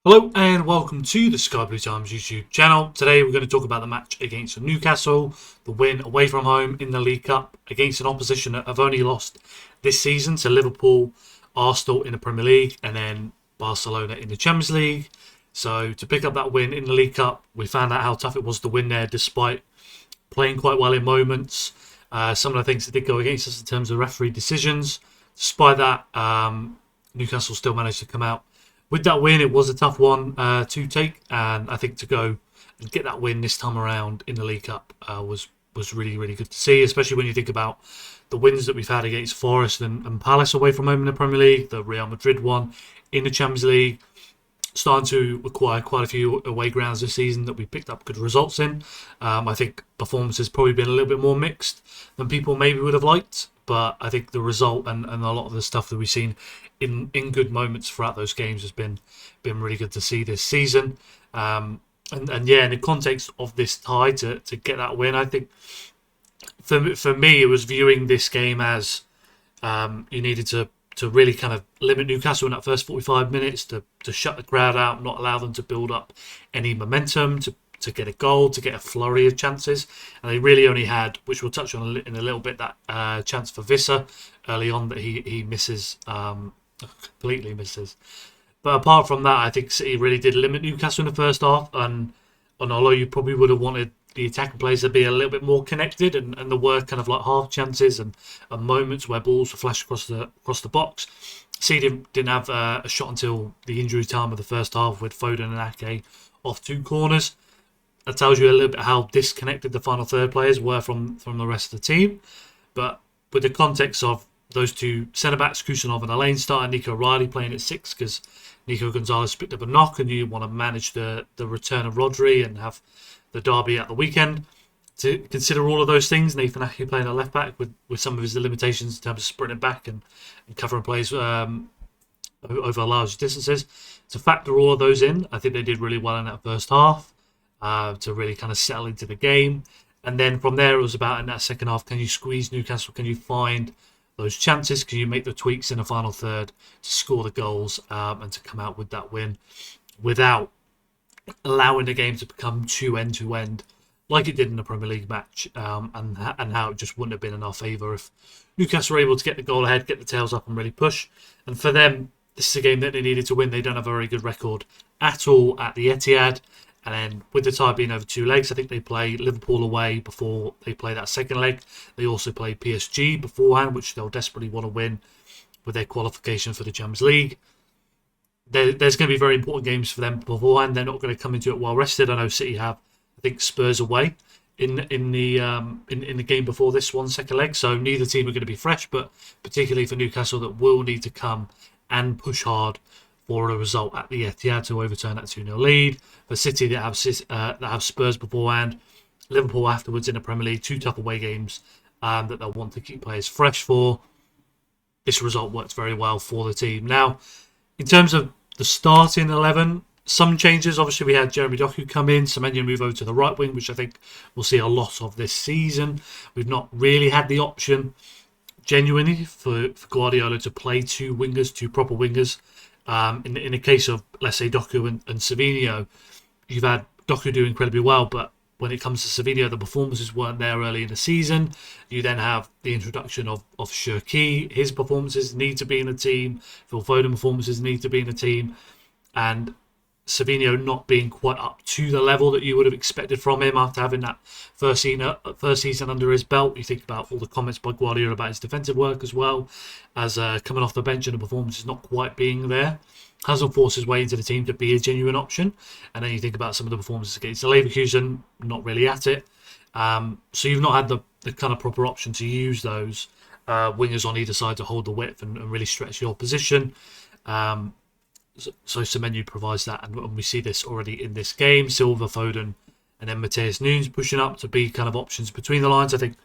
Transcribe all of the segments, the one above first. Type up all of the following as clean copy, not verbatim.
Hello and welcome to the Sky Blue Times YouTube channel. Today we're going to talk about the match against Newcastle, the win away from home in the League Cup against an opposition that have only lost this season to Liverpool, Arsenal in the Premier League and then Barcelona in the Champions League. So to pick up that win in the League Cup, we found out how tough it was to win there despite playing quite well in moments. Some of the things that did go against us in terms of referee decisions. Despite that, Newcastle still managed to come out with that win. It was a tough one to take, and I think to go and get that win this time around in the League Cup was really, really good to see, especially when you think about the wins that we've had against Forest and Palace away from home in the Premier League, the Real Madrid one in the Champions League, starting to acquire quite a few away grounds this season that we picked up good results in. I think performance has probably been a little bit more mixed than people maybe would have liked, but I think the result and a lot of the stuff that we've seen in good moments throughout those games has been really good to see this season. And yeah, in the context of this tie to get that win, I think for me it was viewing this game as you needed to really kind of limit Newcastle in that first 45 minutes, to shut the crowd out, not allow them to build up any momentum, to get a goal, to get a flurry of chances. And they really only had, which we'll touch on in a little bit, that chance for Visser early on that he misses, completely misses. But apart from that, I think City really did limit Newcastle in the first half. And although you probably would have wanted the attacking players to be a little bit more connected, and there were kind of like half chances and moments where balls were flashed across the box. City didn't have a shot until the injury time of the first half with Foden and Ake off two corners. That tells you a little bit how disconnected the final third players were from the rest of the team. But with the context of those two centre-backs, Kusanov and Elaine, starting Nico Riley playing at 6 because Nico Gonzalez picked up a knock and you want to manage the return of Rodri and have the derby at the weekend. To consider all of those things, Nathan Ake playing at left-back with some of his limitations in terms of sprinting back and covering plays over large distances. To factor all of those in, I think they did really well in that first half to really kind of settle into the game. And then from there, it was about in that second half, can you squeeze Newcastle? Can you find those chances? Can you make the tweaks in the final third to score the goals and to come out with that win without allowing the game to become too end-to-end like it did in the Premier League match, and how it just wouldn't have been in our favour if Newcastle were able to get the goal ahead, get the tails up and really push. And for them, this is a game that they needed to win. They don't have a very good record at all at the Etihad. And then with the tie being over two legs, I think they play Liverpool away before they play that second leg. They also play PSG beforehand, which they'll desperately want to win with their qualification for the Champions League. There's going to be very important games for them beforehand. They're not going to come into it well rested. I know City have, I think, Spurs away in the game before this one, second leg. So neither team are going to be fresh, but particularly for Newcastle, that will need to come and push hard for a result at the Etihad to overturn that 2-0 lead. For City that have Spurs beforehand, Liverpool afterwards in the Premier League, two tough away games that they'll want to keep players fresh for. This result worked very well for the team. Now, in terms of the starting 11, some changes. Obviously, we had Jeremy Doku come in, Semenyo move over to the right wing, which I think we'll see a lot of this season. We've not really had the option, genuinely, for Guardiola to play two proper wingers. In the case of, let's say, Doku and Savinho, you've had Doku do incredibly well, but when it comes to Savinho, the performances weren't there early in the season. You then have the introduction of Cherki. His performances need to be in the team. Phil Foden performances need to be in the team. And Savinho not being quite up to the level that you would have expected from him after having that first season under his belt. You think about all the comments by Guardiola about his defensive work as well as coming off the bench and the performance is not quite being there. Hasn't forced his way into the team to be a genuine option. And then you think about some of the performances against the Leverkusen, not really at it. So you've not had the kind of proper option to use those wingers on either side to hold the width and really stretch your position. So Semenyo provides that, and we see this already in this game. Silva, Foden, and then Matheus Nunes pushing up to be kind of options between the lines. I think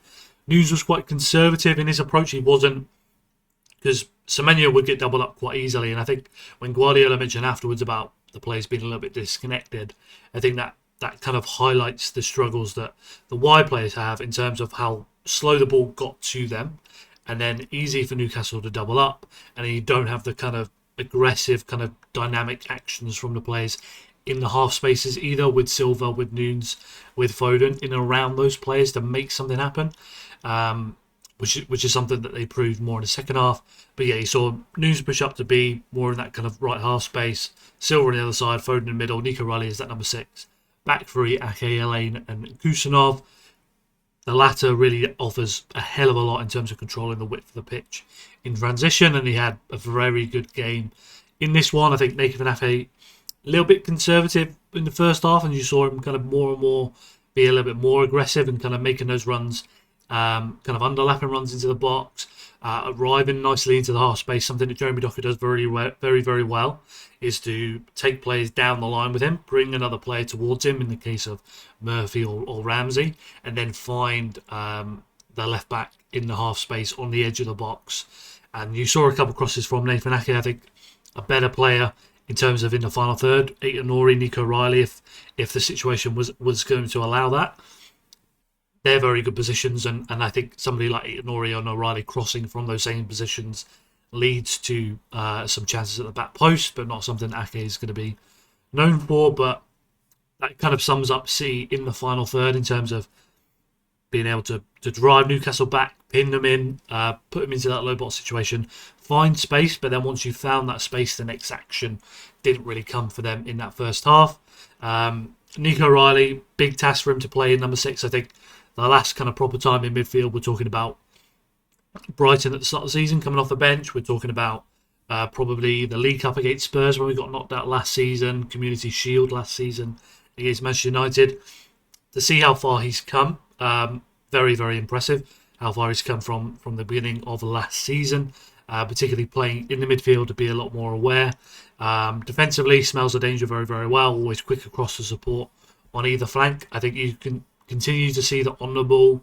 Nunes was quite conservative in his approach. He wasn't, because Semenyo would get doubled up quite easily. And I think when Guardiola mentioned afterwards about the players being a little bit disconnected, I think that kind of highlights the struggles that the wide players have in terms of how slow the ball got to them, and then easy for Newcastle to double up, and then you don't have the kind of aggressive kind of dynamic actions from the players in the half spaces, either with Silva, with Nunes, with Foden, in and around those players to make something happen. Which is something that they proved more in the second half. But yeah, you saw Nunes push up to be more in that kind of right half space, Silva on the other side, Foden in the middle, Nico Riley is that number 6. Back three, Ake, Elaine and Kusanov. The latter really offers a hell of a lot in terms of controlling the width of the pitch in transition, and he had a very good game in this one. I think Naked Ake a little bit conservative in the first half, and you saw him kind of more and more be a little bit more aggressive and kind of making those runs, kind of underlapping runs into the box, arriving nicely into the half space. Something that Jeremy Docker does very, very well is to take players down the line with him, bring another player towards him in the case of Murphy or Ramsey, and then find the left back in the half space on the edge of the box. And you saw a couple crosses from Nathan Ake. I think a better player in terms of in the final third, Aït-Nouri, Nico Riley, if the situation was going to allow that. They're very good positions, and I think somebody like Aït-Nouri or O'Reilly crossing from those same positions leads to some chances at the back post, but not something Ake is going to be known for. But that kind of sums up City in the final third in terms of being able to drive Newcastle back, pin them in, put them into that low block situation, find space, but then once you found that space, the next action didn't really come for them in that first half. Nico Riley, big task for him to play in number 6. I think the last kind of proper time in midfield, we're talking about Brighton at the start of the season, coming off the bench. We're talking about probably the League Cup against Spurs when we got knocked out last season, Community Shield last season against Manchester United. To see how far he's come, very, very impressive. How far he's come from the beginning of last season, particularly playing in the midfield to be a lot more aware. Defensively, smells the danger very, very well. Always quick across the support on either flank. I think you can continue to see that on the ball,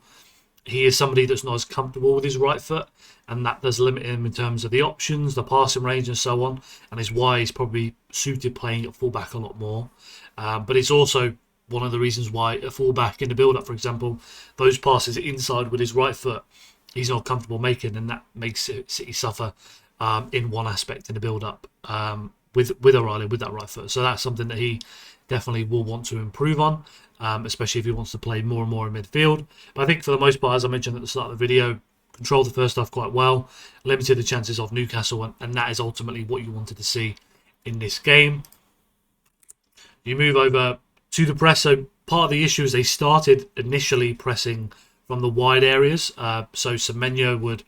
he is somebody that's not as comfortable with his right foot, and that does limit him in terms of the options, the passing range and so on, and is why he's probably suited playing at fullback a lot more. But it's also one of the reasons why a fullback in the build-up, for example, those passes inside with his right foot, he's not comfortable making, and that makes City suffer in one aspect in the build-up with O'Reilly with that right foot. So that's something that he definitely will want to improve on, especially if he wants to play more and more in midfield. But I think for the most part, as I mentioned at the start of the video, controlled the first half quite well, limited the chances of Newcastle, and that is ultimately what you wanted to see in this game. You move over to the press. So part of the issue is they started initially pressing from the wide areas. So Semenyo would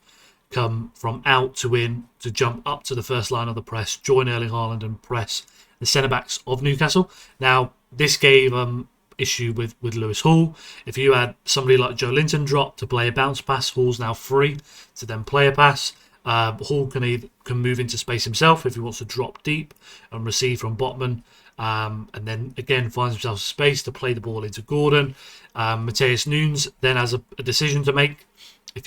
come from out to in to jump up to the first line of the press, join Erling Haaland and press the centre-backs of Newcastle. Now, this gave issue with Lewis Hall. If you had somebody like Joe Linton drop to play a bounce pass, Hall's now free to then play a pass. Hall can move into space himself if he wants to drop deep and receive from Botman, and then again finds himself space to play the ball into Gordon. Matheus Nunes then has a decision to make. If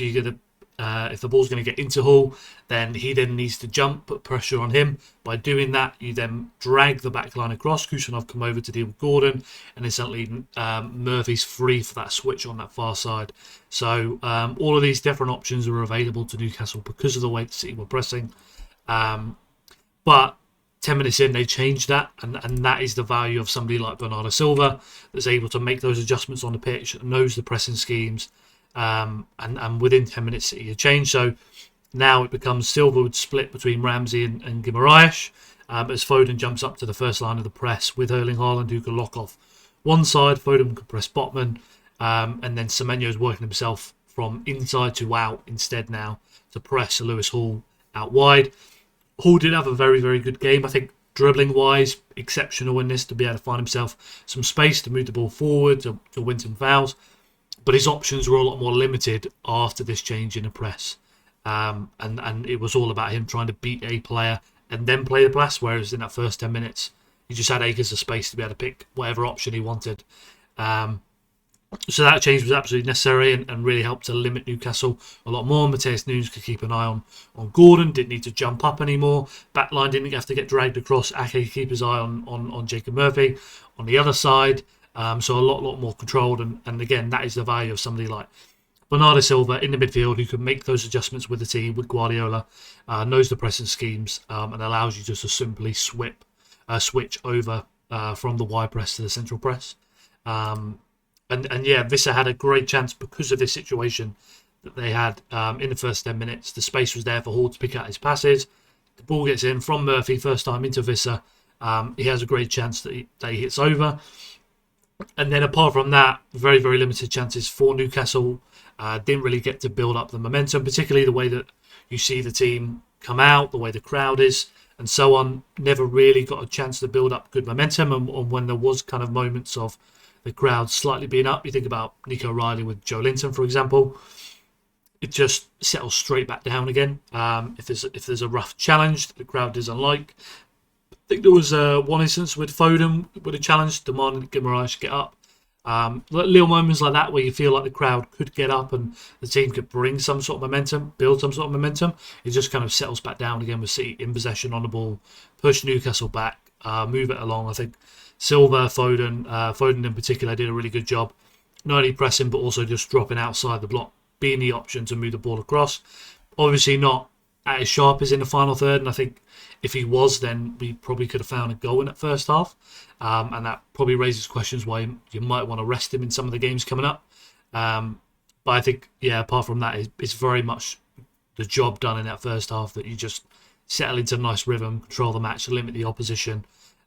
the ball's going to get into Hall, then he then needs to jump, put pressure on him. By doing that, you then drag the back line across. Kusanov come over to deal with Gordon, and then suddenly Murphy's free for that switch on that far side. So all of these different options are available to Newcastle because of the way the City were pressing. But 10 minutes in, they changed that, and that is the value of somebody like Bernardo Silva that's able to make those adjustments on the pitch, knows the pressing schemes, and within 10 minutes it changed. So now it becomes Silva would split between Ramsey and Guimaraes, as Foden jumps up to the first line of the press with Erling Haaland, who can lock off one side. Foden can press Botman, and then Semenyo is working himself from inside to out instead now to press Lewis Hall out wide. Hall did have a very, very good game. I think dribbling wise, exceptional in this to be able to find himself some space to move the ball forward, to win some fouls. But his options were a lot more limited after this change in the press. And it was all about him trying to beat a player and then play the pass, whereas in that first 10 minutes, he just had acres of space to be able to pick whatever option he wanted. So that change was absolutely necessary and really helped to limit Newcastle a lot more. Matheus Nunes could keep an eye on Gordon, didn't need to jump up anymore. Backline didn't have to get dragged across. Ake could keep his eye on Jacob Murphy on the other side. So a lot more controlled. And again, that is the value of somebody like Bernardo Silva in the midfield, who can make those adjustments with the team, with Guardiola, knows the pressing schemes, and allows you just to simply switch over from the wide press to the central press. And yeah, Vissa had a great chance because of this situation that they had in the first 10 minutes. The space was there for Hall to pick out his passes. The ball gets in from Murphy, first time into Vissa. He has a great chance that he hits over. And then apart from that, very, very limited chances for Newcastle. Didn't really get to build up the momentum, particularly the way that you see the team come out, the way the crowd is, and so on. Never really got a chance to build up good momentum. And when there was kind of moments of the crowd slightly being up, you think about Nico Riley with Joe Linton, for example, it just settles straight back down again. If there's a rough challenge that the crowd doesn't like. I think there was one instance with Foden with a challenge demanding that Guimaraes get up. Little moments like that where you feel like the crowd could get up and the team could bring some sort of momentum, build some sort of momentum. It just kind of settles back down again with City in possession on the ball, push Newcastle back, move it along. I think Silva, Foden in particular did a really good job, not only pressing but also just dropping outside the block, being the option to move the ball across. Obviously not as sharp as in the final third, and I think if he was, then we probably could have found a goal in that first half. And that probably raises questions why you might want to rest him in some of the games coming up. But I think, yeah, apart from that, it's very much the job done in that first half that you just settle into a nice rhythm, control the match, limit the opposition,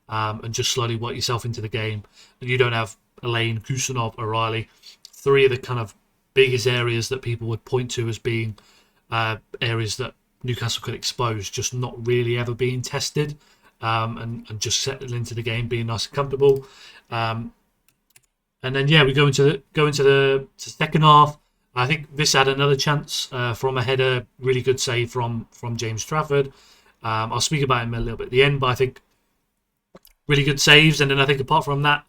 and just slowly work yourself into the game. And you don't have Elaine, Kusanov, O'Reilly, three of the kind of biggest areas that people would point to as being areas that Newcastle could expose, just not really ever being tested, and just settling into the game, being nice and comfortable. And then yeah, we go into the second half. I think this had another chance from a header, really good save from James Trafford. I'll speak about him a little bit at the end, but I think really good saves. And then I think apart from that,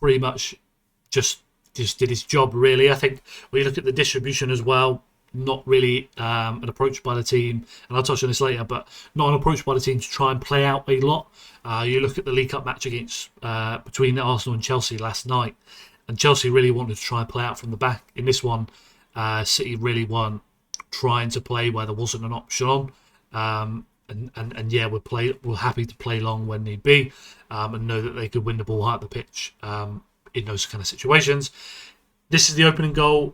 pretty much just did his job really. I think when you look at the distribution as well, not really an approach by the team, and I'll touch on this later, but not an approach by the team to try and play out a lot. You look at the League Cup match against between Arsenal and Chelsea last night, and Chelsea really wanted to try and play out from the back. In this one, City really weren't trying to play where there wasn't an option on. And yeah, we're happy to play long when need be, and know that they could win the ball high up the pitch in those kind of situations. This is the opening goal.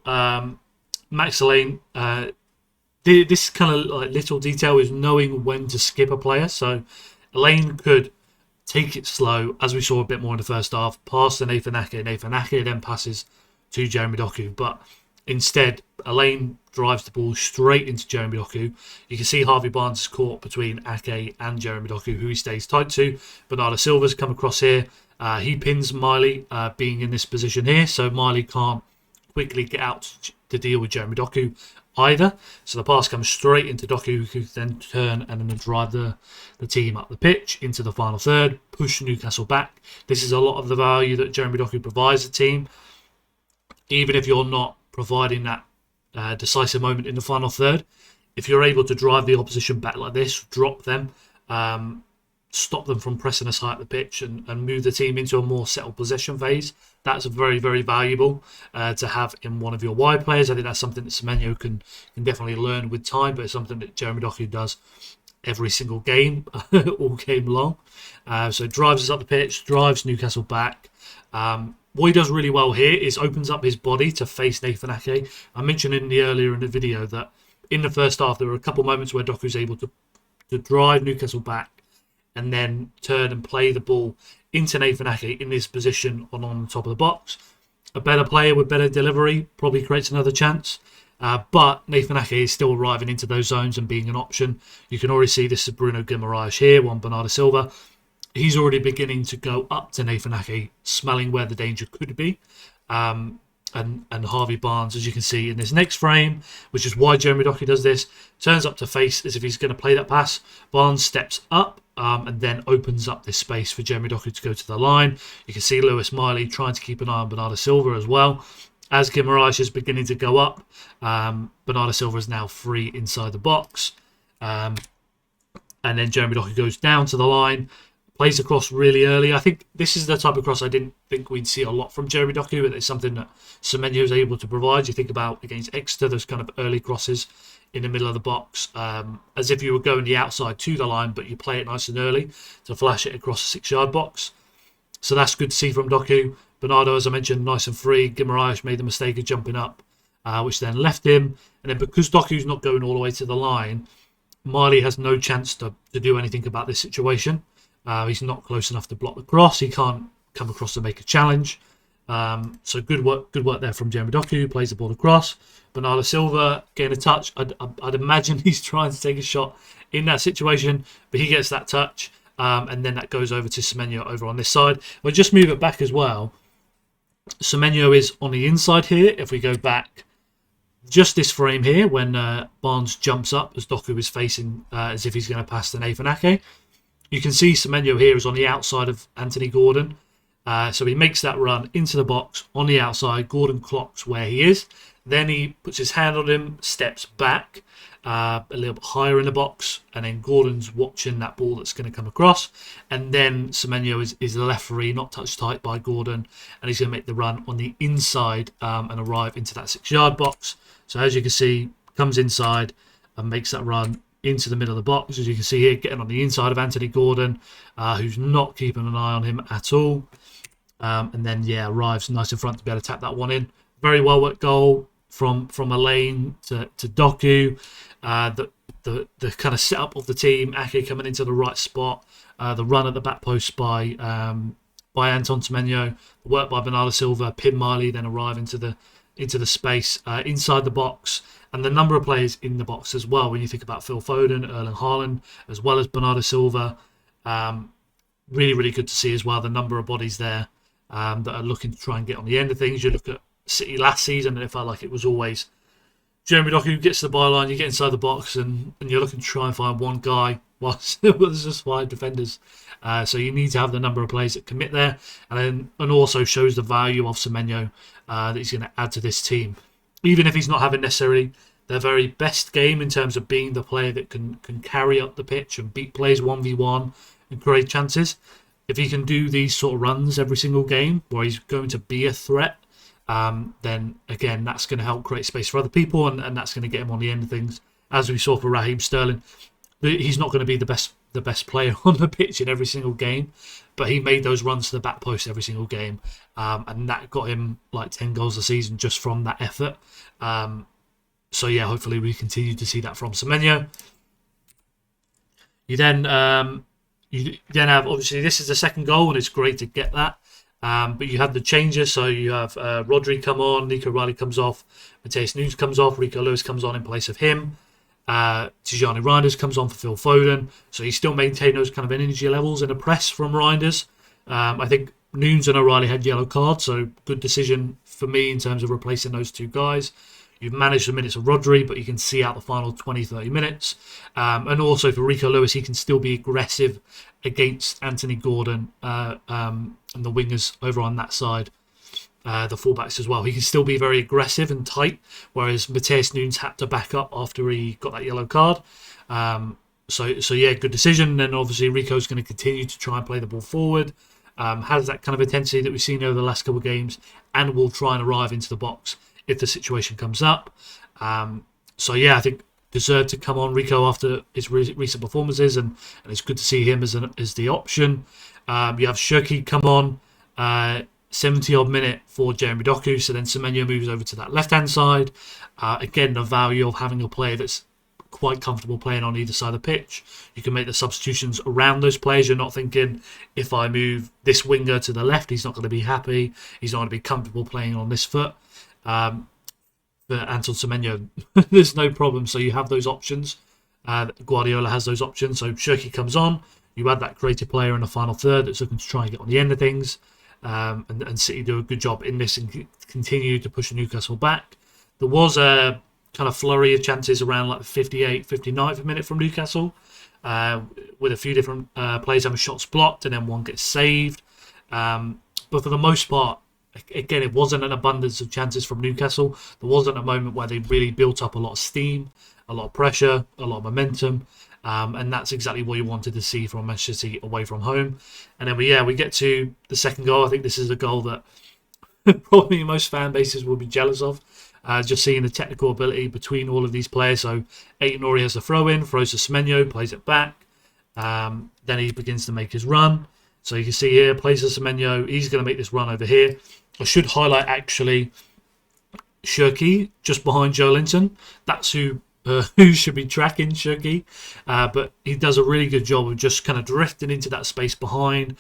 Max Elaine, this kind of like little detail is knowing when to skip a player. So Elaine could take it slow, as we saw a bit more in the first half, pass to Nathan Ake. Nathan Ake then passes to Jeremy Doku. But instead, Elaine drives the ball straight into Jeremy Doku. You can see Harvey Barnes is caught between Ake and Jeremy Doku, who he stays tight to. Bernardo Silva's come across here. He pins Miley, being in this position here, so Miley can't quickly get out to deal with Jeremy Doku either. So the pass comes straight into Doku, who can then turn and then drive the team up the pitch into the final third, push Newcastle back. This is a lot of the value that Jeremy Doku provides the team. Even if you're not providing that decisive moment in the final third, if you're able to drive the opposition back like this, drop them, stop them from pressing us high at the pitch and move the team into a more settled possession phase, that's very, very valuable to have in one of your wide players. I think that's something that Semenyo can definitely learn with time, but it's something that Jeremy Doku does every single game, all game long. So drives us up the pitch, drives Newcastle back. What he does really well here is opens up his body to face Nathan Ake. I mentioned earlier in the video that in the first half there were a couple moments where Doku's able to drive Newcastle back and then turn and play the ball into Nathan Ake in this position on the top of the box. A better player with better delivery probably creates another chance. But Nathan Ake is still arriving into those zones and being an option. You can already see this is Bruno Guimaraes here, Juan Bernardo Silva. He's already beginning to go up to Nathan Ake, smelling where the danger could be. And Harvey Barnes, as you can see in this next frame, which is why Jeremy Doku does this, turns up to face as if he's going to play that pass. Barnes steps up and then opens up this space for Jeremy Doku to go to the line. You can see Lewis Miley trying to keep an eye on Bernardo Silva as well. As Guimaraes is beginning to go up, Bernardo Silva is now free inside the box. And then Jeremy Doku goes down to the line, plays the cross really early. I think this is the type of cross I didn't think we'd see a lot from Jeremy Doku, but it's something that Semenyo is able to provide. You think about against Exeter, those kind of early crosses in the middle of the box, as if you were going the outside to the line, but you play it nice and early to flash it across the 6-yard box. So that's good to see from Doku. Bernardo, as I mentioned, nice and free. Guimaraes made the mistake of jumping up, which then left him. And then because Doku's not going all the way to the line, Miley has no chance to do anything about this situation. He's not close enough to block the cross. He can't come across to make a challenge. So good work there from Jeremy Doku. Plays the ball across. Bernardo Silva getting a touch. I'd imagine he's trying to take a shot in that situation, but he gets that touch, and then that goes over to Semenyo over on this side. We'll just move it back as well. Semenyo is on the inside here. If we go back just this frame here, when Barnes jumps up as Doku is facing as if he's going to pass to Nathan Ake, you can see Semenyo here is on the outside of Anthony Gordon. So he makes that run into the box on the outside. Gordon clocks where he is. Then he puts his hand on him, steps back a little bit higher in the box, and then Gordon's watching that ball that's going to come across. And then Semenyo is left free, not touched tight by Gordon, and he's going to make the run on the inside and arrive into that 6-yard box. So as you can see, comes inside and makes that run into the middle of the box. As you can see here, getting on the inside of Anthony Gordon, who's not keeping an eye on him at all. And then, arrives nice in front to be able to tap that one in. Very well worked goal from Elaine to Doku. The kind of setup of the team, Ake coming into the right spot, the run at the back post by Anton Semenyo, the work by Bernardo Silva, Pim Miley then arrive into the space inside the box, and the number of players in the box as well. When you think about Phil Foden, Erling Haaland, as well as Bernardo Silva, really, really good to see as well the number of bodies there that are looking to try and get on the end of things. You look at City last season, and it felt like it was always Jeremy Doku gets to the byline, you get inside the box, and you're looking to try and find one guy whilst there's just 5 defenders. So you need to have the number of players that commit there, and also shows the value of Semenyo that he's going to add to this team. Even if he's not having necessarily their very best game in terms of being the player that can carry up the pitch and beat players 1v1 and create chances, if he can do these sort of runs every single game where he's going to be a threat, then again that's going to help create space for other people, and that's going to get him on the end of things, as we saw for Raheem Sterling. He's not going to be the best player on the pitch in every single game, but he made those runs to the back post every single game, and that got him like 10 goals a season just from that effort. So yeah, hopefully we continue to see that from Semenyo. You then have, obviously this is the second goal, and it's great to get that. But you have the changes, so you have Rodri come on, Nico Riley comes off, Matheus Nunes comes off, Rico Lewis comes on in place of him, Tijani Reinders comes on for Phil Foden, so you still maintain those kind of energy levels in a press from Reinders. I think Nunes and O'Reilly had yellow cards, so good decision for me in terms of replacing those two guys. You've managed the minutes of Rodri, but you can see out the final 20-30 minutes. And also for Rico Lewis, he can still be aggressive against Anthony Gordon and the wingers over on that side, the fullbacks as well. He can still be very aggressive and tight, whereas Matheus Nunes had to back up after he got that yellow card. So yeah, good decision. And then obviously Rico's going to continue to try and play the ball forward. Has that kind of intensity that we've seen over the last couple of games, and will try and arrive into the box if the situation comes up. So yeah, I think deserved to come on Rico after his recent performances, and it's good to see him as the option. You have Shirky come on 70-odd minute for Jeremy Doku, so then Semenyo moves over to that left-hand side. Again, the value of having a player that's quite comfortable playing on either side of the pitch. You can make the substitutions around those players. You're not thinking, if I move this winger to the left, he's not going to be happy. He's not going to be comfortable playing on this foot. For Anton Semenyo, there's no problem. So you have those options. Guardiola has those options. So Shirky comes on. You add that creative player in the final third that's looking to try and get on the end of things. And City do a good job in this and continue to push Newcastle back. There was a kind of flurry of chances around like the 58th, 59th minute from Newcastle, with a few different players having shots blocked and then one gets saved. But for the most part, again, it wasn't an abundance of chances from Newcastle. There wasn't a moment where they really built up a lot of steam, a lot of pressure, a lot of momentum. And that's exactly what you wanted to see from Manchester City away from home. And then we get to the second goal. I think this is a goal that probably most fan bases will be jealous of. Just seeing the technical ability between all of these players. So Aït-Nouri has a throw in, throws to Semenyo, plays it back. Then he begins to make his run. So you can see here, plays to Semenyo. He's going to make this run over here. I should highlight actually Shirky just behind Joelinton. That's who should be tracking Shirky. But he does a really good job of just kind of drifting into that space behind.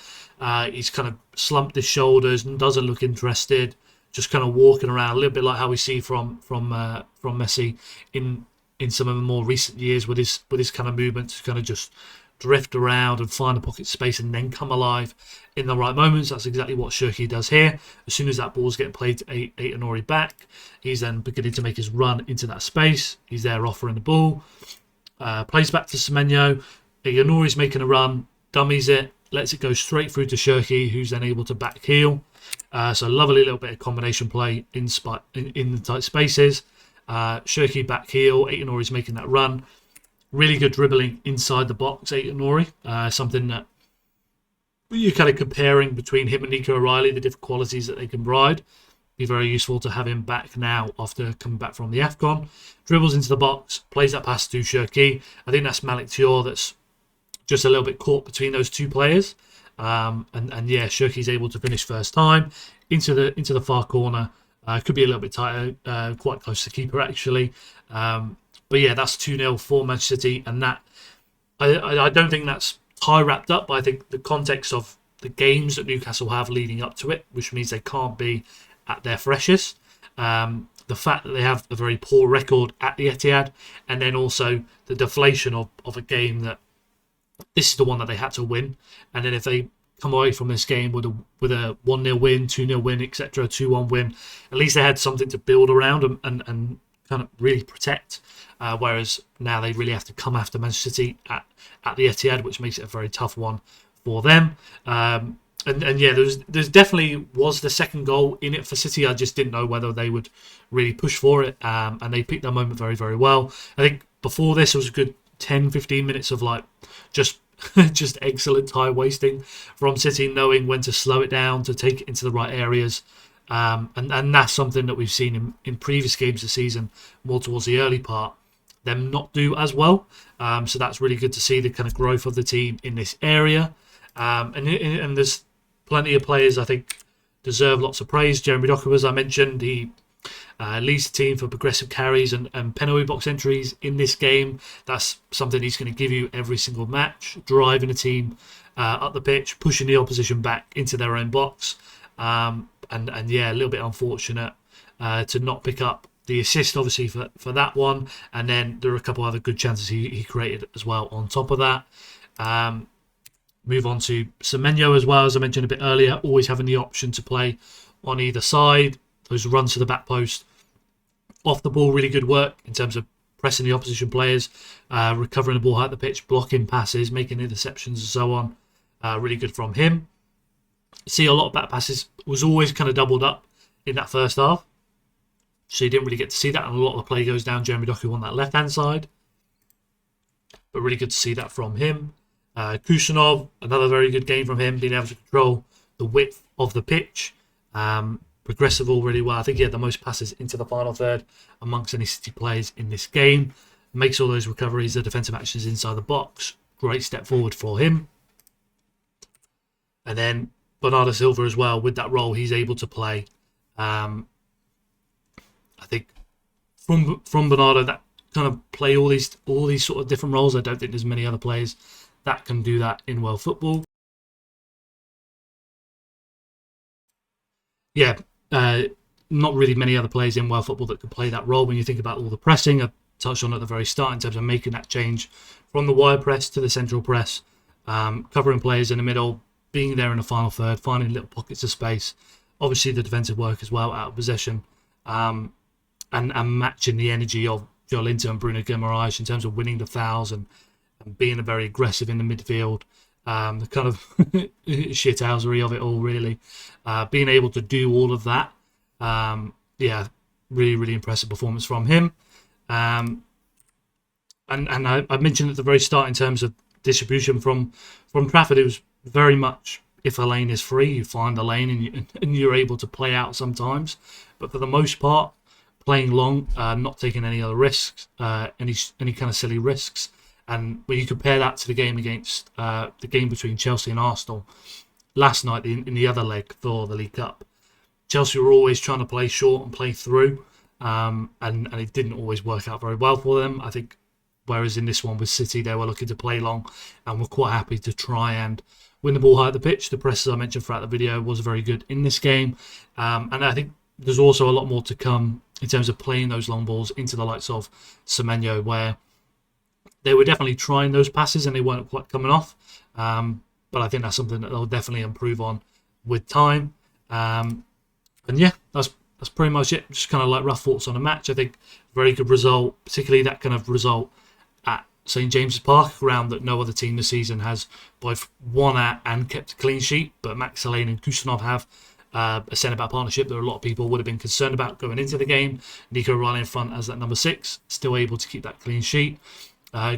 He's kind of slumped his shoulders and doesn't look interested. Just kind of walking around a little bit like how we see from Messi in some of the more recent years with his kind of movements, kind of just drift around and find a pocket space and then come alive in the right moments. That's exactly what Shirky does here. As soon as that ball's getting played to Aït-Nouri back, he's then beginning to make his run into that space. He's there offering the ball. Plays back to Semenyo. Aït-Nouri's making a run, dummies it, lets it go straight through to Shirky, who's then able to back heel. So lovely little bit of combination play in the tight spaces. Shirky back heel. Aït-Nouri's making that run. Really good dribbling inside the box, Aït-Nouri. Something that you're kind of comparing between him and Nico O'Reilly, the different qualities that they can provide. Be very useful to have him back now after coming back from the AFCON. Dribbles into the box, plays that pass to Shirky. I think that's Malik Thiaw that's just a little bit caught between those two players. And yeah, Shirky's able to finish first time into the far corner. Could be a little bit tighter, quite close to the keeper actually. But yeah, that's 2-0 for Manchester City, and that I don't think that's tie wrapped up. But I think the context of the games that Newcastle have leading up to it, which means they can't be at their freshest. The fact that they have a very poor record at the Etihad, and then also the deflation of a game that this is the one that they had to win, and then if they come away from this game with a 1-0 win, 2-0 win, etc., 2-1 win, at least they had something to build around and kind of really protect. Whereas now they really have to come after Manchester City at the Etihad, which makes it a very tough one for them. And yeah, there's definitely was the second goal in it for City. I just didn't know whether they would really push for it, and they picked their moment very, very well. I think before this, it was a good 10-15 minutes of like just excellent time wasting from City, knowing when to slow it down, to take it into the right areas. And that's something that we've seen in previous games this season, more towards the early part, them not do as well. So that's really good to see the kind of growth of the team in this area. And there's plenty of players I think deserve lots of praise. Jeremy Doku, as I mentioned, he leads the team for progressive carries and penalty box entries in this game. That's something he's going to give you every single match, driving the team up the pitch, pushing the opposition back into their own box. And yeah, a little bit unfortunate to not pick up the assist, obviously, for that one. And then there are a couple other good chances he created as well on top of that. Move on to Semenyo as well, as I mentioned a bit earlier, always having the option to play on either side. Those runs to the back post, off the ball, really good work in terms of pressing the opposition players, recovering the ball high at the pitch, blocking passes, making interceptions and so on. Really good from him. See a lot of back passes, was always kind of doubled up in that first half. So you didn't really get to see that, and a lot of the play goes down Jeremy Doku on that left-hand side. But really good to see that from him. Kusanov, another very good game from him, being able to control the width of the pitch. Progressive all really well. I think he had the most passes into the final third amongst any City players in this game. Makes all those recoveries, the defensive actions inside the box. Great step forward for him. And then Bernardo Silva as well, with that role he's able to play. I think from Bernardo, that kind of play all these sort of different roles. I don't think there's many other players that can do that in world football. Yeah, not really many other players in world football that could play that role when you think about all the pressing. I touched on at the very start in terms of making that change from the wide press to the central press, covering players in the middle, being there in the final third, finding little pockets of space. Obviously the defensive work as well, out of possession, and matching the energy of Joelinton and Bruno Guimaraes in terms of winning the fouls and being very aggressive in the midfield. The kind of shithousery of it all, really. Being able to do all of that. Yeah, really, really impressive performance from him. and I mentioned at the very start in terms of distribution from Trafford, it was very much if a lane is free, you find a lane and you're able to play out sometimes. But for the most part, playing long, not taking any other risks, any kind of silly risks. And when you compare that to the game against the game between Chelsea and Arsenal last night in the other leg for the League Cup, Chelsea were always trying to play short and play through, and it didn't always work out very well for them. I think whereas in this one with City, they were looking to play long and were quite happy to try and win the ball high at the pitch. The press, as I mentioned throughout the video, was very good in this game. And I think there's also a lot more to come in terms of playing those long balls into the likes of Semenyo, where they were definitely trying those passes and they weren't quite coming off. But I think that's something that they'll definitely improve on with time. And yeah, that's pretty much it. Just kind of like rough thoughts on the match. I think very good result, particularly that kind of result at St James's Park, a ground that no other team this season has both won at and kept a clean sheet. But Max Lane and Kusanov have a centre-back partnership that a lot of people would have been concerned about going into the game. Nico Riley in front as that number 6, still able to keep that clean sheet.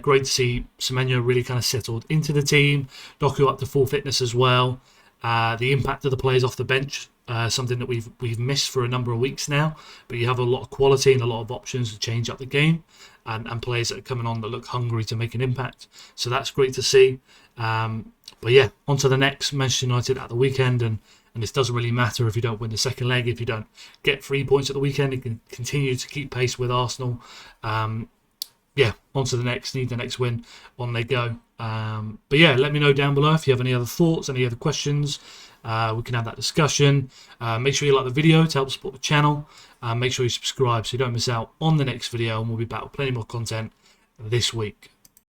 Great to see Semenyo really kind of settled into the team. Doku up to full fitness as well. The impact of the players off the bench, something that we've missed for a number of weeks now. But you have a lot of quality and a lot of options to change up the game, and players that are coming on that look hungry to make an impact. So that's great to see. But yeah, on to the next. Manchester United at the weekend, and this doesn't really matter if you don't win the second leg. If you don't get 3 points at the weekend, you can continue to keep pace with Arsenal. Yeah, on to the next. Need the next win. On they go. But yeah, let me know down below if you have any other thoughts, any other questions. We can have that discussion. Make sure you like the video to help support the channel. Make sure you subscribe so you don't miss out on the next video, and we'll be back with plenty more content this week.